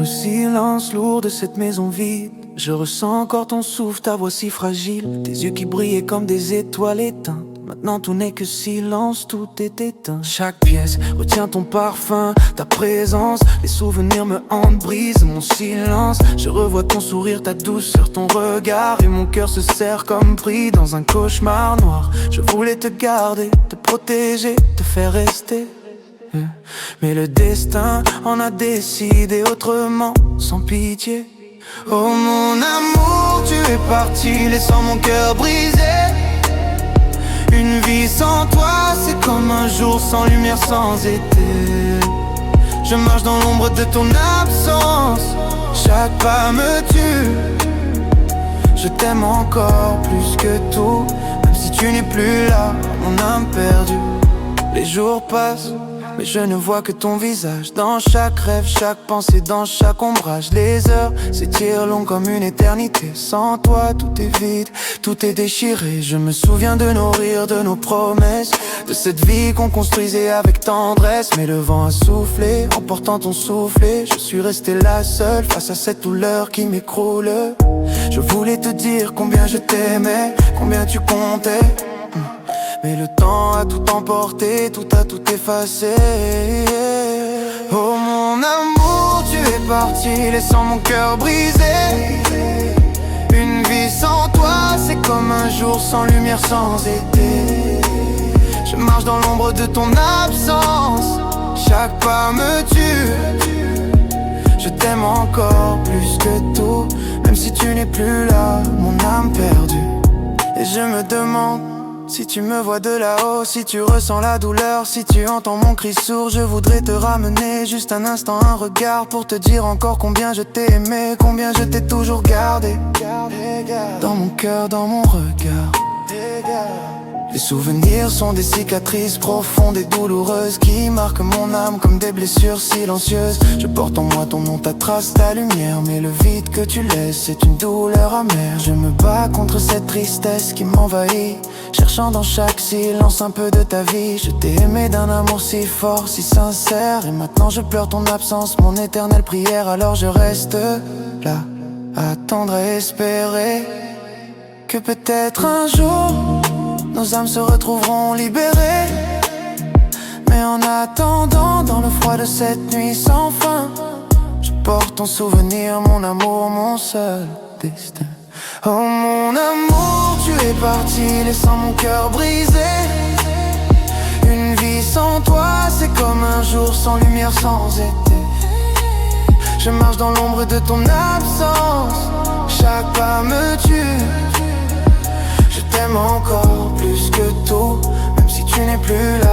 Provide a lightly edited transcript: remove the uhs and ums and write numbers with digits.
le silence lourd de cette maison vide, je ressens encore ton souffle, ta voix si fragile. Tes yeux qui brillaient comme des étoiles éteintes. Maintenant tout n'est que silence, tout est éteint. Chaque pièce retient ton parfum, ta présence. Les souvenirs me hantent, brisent mon silence. Je revois ton sourire, ta douceur, ton regard. Et mon cœur se serre comme pris dans un cauchemar noir. Je voulais te garder, te protéger, te faire rester. Mais le destin en a décidé autrement, sans pitié. Oh mon amour, tu es parti, laissant mon cœur brisé. Une vie sans toi, c'est comme un jour sans lumière, sans été. Je marche dans l'ombre de ton absence, chaque pas me tue. Je t'aime encore plus que tout, même si tu n'es plus là, mon âme perdue. Les jours passent, mais je ne vois que ton visage. Dans chaque rêve, chaque pensée, dans chaque ombrage. Les heures s'étirent longues comme une éternité. Sans toi, tout est vide, tout est déchiré. Je me souviens de nos rires, de nos promesses, de cette vie qu'on construisait avec tendresse. Mais le vent a soufflé, emportant ton soufflet. Je suis resté là seul, face à cette douleur qui m'écroule. Je voulais te dire combien je t'aimais, combien tu comptais. Mais le temps a tout emporté, tout a tout effacé. Oh mon amour, tu es parti, laissant mon cœur brisé. Une vie sans toi, c'est comme un jour sans lumière, sans été. Je marche dans l'ombre de ton absence, chaque pas me tue. Je t'aime encore plus que tout, même si tu n'es plus là, mon âme perdue. Et je me demande si tu me vois de là-haut, si tu ressens la douleur, si tu entends mon cri sourd. Je voudrais te ramener juste un instant, un regard, pour te dire encore combien je t'ai aimé, combien je t'ai toujours gardé. Dans mon cœur, dans mon regard. Les souvenirs sont des cicatrices profondes et douloureuses qui marquent mon âme comme des blessures silencieuses. Je porte en moi ton nom, ta trace, ta lumière. Mais le vide que tu laisses, c'est une douleur amère. Je me bats contre cette tristesse qui m'envahit, cherchant dans chaque silence un peu de ta vie. Je t'ai aimé d'un amour si fort, si sincère. Et maintenant je pleure ton absence, mon éternelle prière. Alors je reste là, à attendre et espérer que peut-être un jour nos âmes se retrouveront libérées. Mais en attendant, dans le froid de cette nuit sans fin, je porte ton souvenir, mon amour, mon seul destin. Oh mon amour, tu es parti, laissant mon cœur brisé. Une vie sans toi, c'est comme un jour sans lumière, sans été. Je marche dans l'ombre de ton absence, chaque pas me tue. Je t'aime encore plus que tout, même si tu n'es plus là.